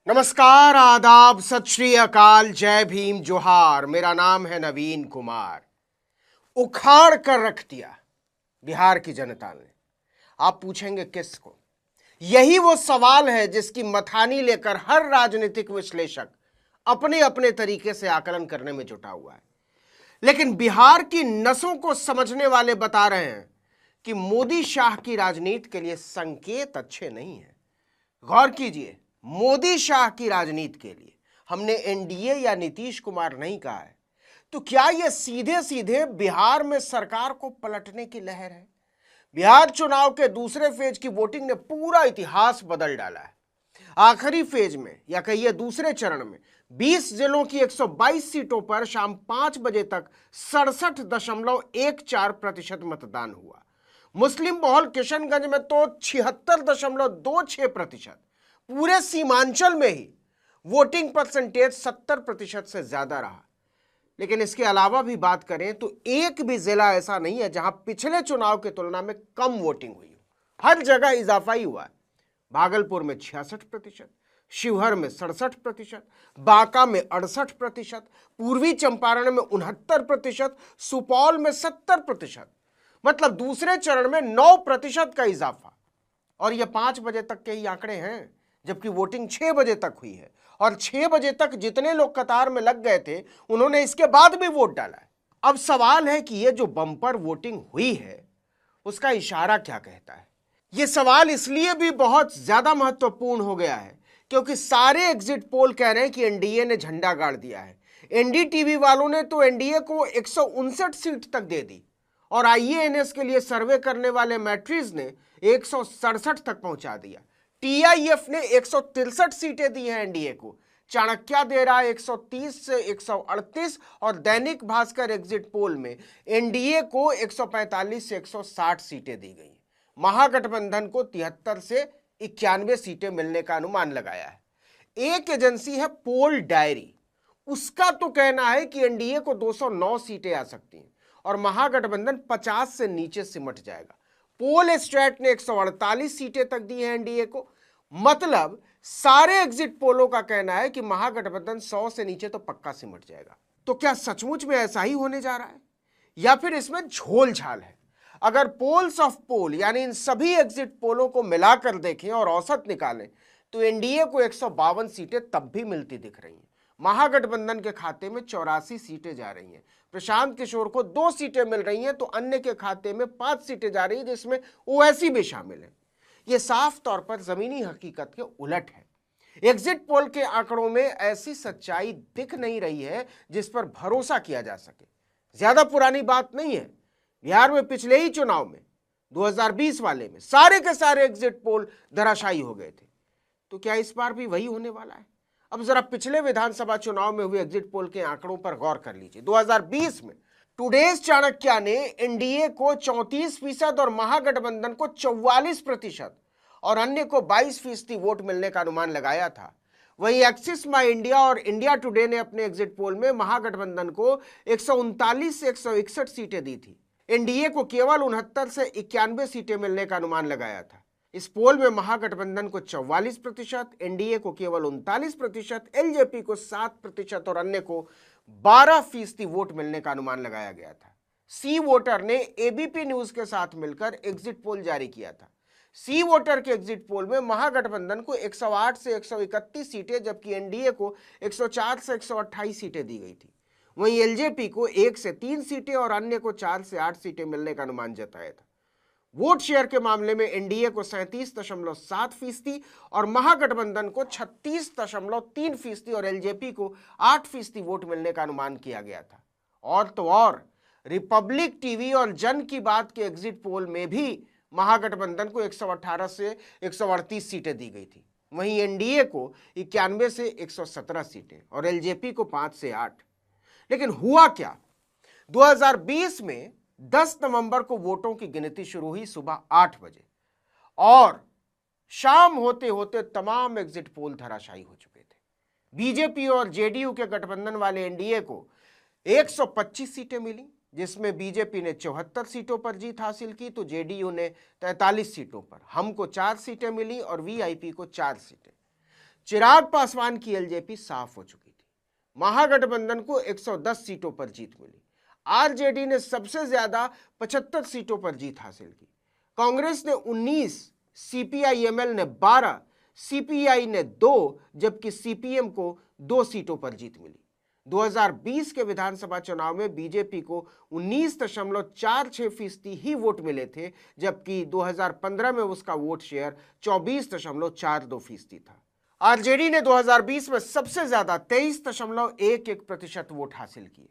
नमस्कार, आदाब, सत श्री अकाल, जय भीम, जोहार। मेरा नाम है नवीन कुमार। उखाड़ कर रख दिया बिहार की जनता ने। आप पूछेंगे किसको? यही वो सवाल है जिसकी मथानी लेकर हर राजनीतिक विश्लेषक अपने अपने तरीके से आकलन करने में जुटा हुआ है। लेकिन बिहार की नसों को समझने वाले बता रहे हैं कि मोदी शाह की राजनीति के लिए संकेत अच्छे नहीं है। गौर कीजिए, मोदी शाह की राजनीति के लिए हमने एनडीए या नीतीश कुमार नहीं कहा है। तो क्या यह सीधे सीधे बिहार में सरकार को पलटने की लहर है? बिहार चुनाव के दूसरे फेज की वोटिंग ने पूरा इतिहास बदल डाला है। आखिरी फेज में या कहिए दूसरे चरण में 20 जिलों की 122 सीटों पर शाम 5 बजे तक 67.14% मतदान हुआ। मुस्लिम बहुल किशनगंज में तो 76.26%। पूरे सीमांचल में ही वोटिंग परसेंटेज 70% से ज्यादा रहा। लेकिन इसके अलावा भी बात करें तो एक भी जिला ऐसा नहीं है जहां पिछले चुनाव की तुलना में कम वोटिंग हुई हो। हर जगह इजाफा ही हुआ है। भागलपुर में 66%, शिवहर में 67%, बांका में 68%, पूर्वी चंपारण में 69%, सुपौल में 70%। मतलब दूसरे चरण में 9% का इजाफा। और यह 5 बजे तक के ही आंकड़े हैं, जबकि वोटिंग 6 बजे तक हुई है। और 6 बजे तक जितने लोग कतार में लग गए थे उन्होंने इसके बाद भी वोट डाला है। अब सवाल है कि यह जो बम्पर वोटिंग हुई है उसका इशारा क्या कहता है? यह सवाल इसलिए भी बहुत ज्यादा महत्वपूर्ण हो गया है क्योंकि सारे एग्जिट पोल कह रहे हैं कि एनडीए ने झंडा गाड़ दिया है। एनडीटीवी वालों ने तो एनडीए को 159 सीट तक दे दी और आईएएनएस के लिए सर्वे करने वाले मैट्रिज ने 167 तक पहुंचा दिया। टीआईएफ ने 163 सीटें दी हैं एनडीए को। चाणक्य दे रहा है 130 से 138 और दैनिक भास्कर एग्जिट पोल में एनडीए को 145 से 160 सीटें दी गई। महागठबंधन को 73 से 91 सीटें मिलने का अनुमान लगाया है। एक एजेंसी है पोल डायरी, उसका तो कहना है कि एनडीए को 209 सीटें आ सकती हैं और महागठबंधन 50 से नीचे सिमट जाएगा। पोल स्ट्रेट ने 148 सीटें तक दी हैं एनडीए को। मतलब सारे एग्जिट पोलों का कहना है कि महागठबंधन 100 से नीचे तो पक्का सिमट जाएगा। तो क्या सचमुच में ऐसा ही होने जा रहा है या फिर इसमें झोल झाल है? अगर पोल्स ऑफ पोल यानी इन सभी एग्जिट पोलों को मिलाकर देखें और औसत निकालें तो एनडीए को 152 सीटें तब भी मिलती दिख रही हैं। महागठबंधन के खाते में 84 सीटें जा रही हैं। प्रशांत किशोर को 2 सीटें मिल रही हैं तो अन्य के खाते में 5 सीटें जा रही हैं, जिसमें ओवैसी भी शामिल है। यह साफ तौर पर जमीनी हकीकत के उलट है। एग्जिट पोल के आंकड़ों में ऐसी सच्चाई दिख नहीं रही है जिस पर भरोसा किया जा सके। ज्यादा पुरानी बात नहीं है। बिहार में पिछले ही चुनाव में 2020 वाले में सारे के सारे एग्जिट पोल धराशायी हो गए थे। तो क्या इस बार भी वही होने वाला है? अब जरा पिछले विधानसभा चुनाव में हुए एग्जिट पोल के आंकड़ों पर गौर कर लीजिए। 2020 में टुडेज चाणक्य ने एनडीए को 34% और महागठबंधन को 44% और अन्य को 22% वोट मिलने का अनुमान लगाया था। वहीं एक्सिस माई इंडिया और इंडिया टुडे ने अपने एग्जिट पोल में महागठबंधन को 139 से 161 सीटें दी थी। एनडीए को केवल 69 से 91 सीटें मिलने का अनुमान लगाया था। इस पोल में महागठबंधन को 44%, एनडीए को केवल 39%, एलजेपी को 7% और अन्य को 12% वोट मिलने का अनुमान लगाया गया था। सी वोटर ने एबीपी न्यूज के साथ मिलकर एग्जिट पोल जारी किया था। सी वोटर के एग्जिट पोल में महागठबंधन को 108 से 131 सीटें जबकि एनडीए को 104 से 128 सीटें दी गई थी। वहीं एलजेपी को 1 से 3 सीटें और अन्य को 4 से 8 सीटें मिलने का अनुमान जताया था। वोट शेयर के मामले में एनडीए को 37.7% और महागठबंधन को 36.3% और एलजेपी को 8% वोट मिलने का अनुमान किया गया था। और तो और रिपब्लिक टीवी और जन की बात के एग्जिट पोल में भी महागठबंधन को 118 से 138 सीटें दी गई थी। वहीं एनडीए को 91 से 117 सीटें और एलजेपी को 5 से 8। लेकिन हुआ क्या? 2020 में 10 नवंबर को वोटों की गिनती शुरू हुई सुबह 8 बजे और शाम होते होते तमाम एग्जिट पोल धराशायी हो चुके थे। बीजेपी और जेडीयू के गठबंधन वाले एनडीए को 125 सीटें मिली, जिसमें बीजेपी ने 74 सीटों पर जीत हासिल की तो जेडीयू ने 43 सीटों पर। हमको 4 सीटें मिली और वीआईपी को 4 सीटें। चिराग पासवान की एलजेपी साफ हो चुकी थी। महागठबंधन को 110 सीटों पर जीत मिली। आरजेडी ने सबसे ज्यादा 75 सीटों पर जीत हासिल की। कांग्रेस ने 19, सीपीआई-एमएल ने 12, सीपीआई ने 2, जबकि सीपीएम को 2 सीटों पर जीत मिली। 2020 के विधानसभा चुनाव में बीजेपी को 19.46% ही वोट मिले थे, जबकि 2015 में उसका वोट शेयर 24.42% था। आरजेडी ने 2020 में सबसे ज्यादा 23.11% वोट हासिल किए।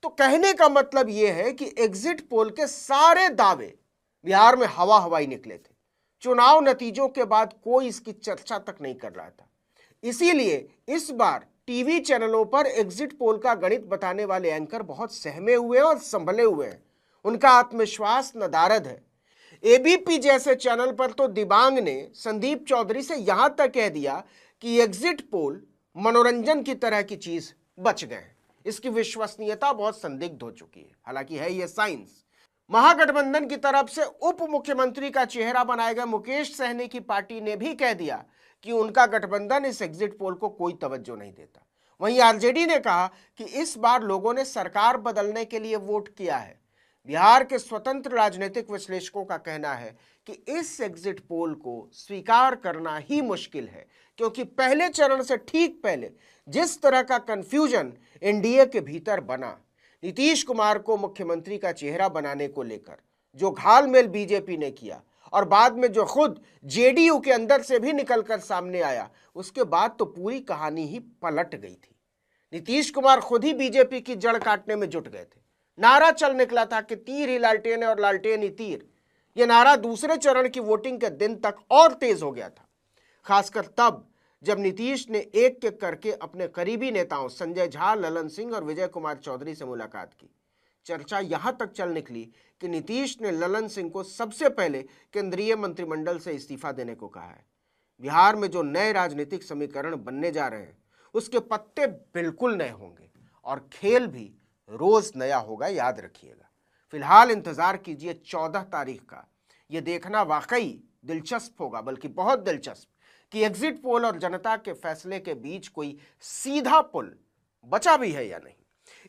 तो कहने का मतलब यह है कि एग्जिट पोल के सारे दावे बिहार में हवा हवाई निकले थे। चुनाव नतीजों के बाद कोई इसकी चर्चा तक नहीं कर रहा था। इसीलिए इस बार टीवी चैनलों पर एग्जिट पोल का गणित बताने वाले एंकर बहुत सहमे हुए और संभले हुए हैं। उनका आत्मविश्वास नदारद है। एबीपी जैसे चैनल पर तो दिबांग ने संदीप चौधरी से यहां तक कह दिया कि एग्जिट पोल मनोरंजन की तरह की चीज बच गए। इसकी विश्वसनीयता बहुत संदिग्ध हो चुकी है। हालांकि है यह साइंस। महागठबंधन की तरफ से उप मुख्यमंत्री का चेहरा बनाए गए मुकेश सहनी की पार्टी ने भी कह दिया कि उनका गठबंधन इस एग्जिट पोल को कोई तवज्जो नहीं देता। वहीं आरजेडी ने कहा कि इस बार लोगों ने सरकार बदलने के लिए वोट किया है। बिहार के स्वतंत्र राजनीतिक विश्लेषकों का कहना है कि इस एग्जिट पोल को स्वीकार करना ही मुश्किल है, क्योंकि पहले चरण से ठीक पहले जिस तरह का कंफ्यूजन एनडीए के भीतर बना, नीतीश कुमार को मुख्यमंत्री का चेहरा बनाने को लेकर जो घालमेल बीजेपी ने किया और बाद में जो खुद जेडीयू के अंदर से भी निकलकर सामने आया, उसके बाद तो पूरी कहानी ही पलट गई थी। नीतीश कुमार खुद ही बीजेपी की जड़ काटने में जुट गए थे। नारा चल निकला था कि तीर ही लालटेन है और लालटेन ही तीर। यह नारा दूसरे चरण की वोटिंग के दिन तक और तेज हो गया था, खासकर तब जब नीतीश ने एक एक करके अपने करीबी नेताओं संजय झा, ललन सिंह और विजय कुमार चौधरी से मुलाकात की। चर्चा यहां तक चल निकली कि नीतीश ने ललन सिंह को सबसे पहले केंद्रीय मंत्रिमंडल से इस्तीफा देने को कहा है। बिहार में जो नए राजनीतिक समीकरण बनने जा रहे हैं उसके पत्ते बिल्कुल नए होंगे और खेल भी रोज नया होगा, याद रखिएगा। फिलहाल इंतजार कीजिए 14 तारीख का। यह देखना वाकई दिलचस्प होगा, बल्कि बहुत दिलचस्प, कि एग्जिट पोल और जनता के फैसले के बीच कोई सीधा पुल बचा भी है या नहीं।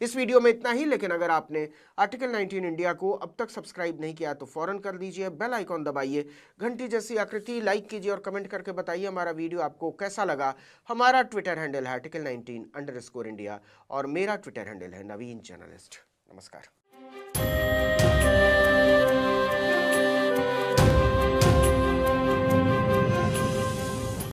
इस वीडियो में इतना ही, लेकिन अगर आपने आर्टिकल 19 इंडिया को अब तक सब्सक्राइब नहीं किया तो फौरन कर दीजिए, बेल आइकॉन दबाइए, घंटी जैसी आकृति लाइक कीजिए और कमेंट करके बताइए हमारा वीडियो आपको कैसा लगा। हमारा ट्विटर हैंडल है article19_India और मेरा ट्विटर हैंडल है नवीन जर्नलिस्ट। नमस्कार।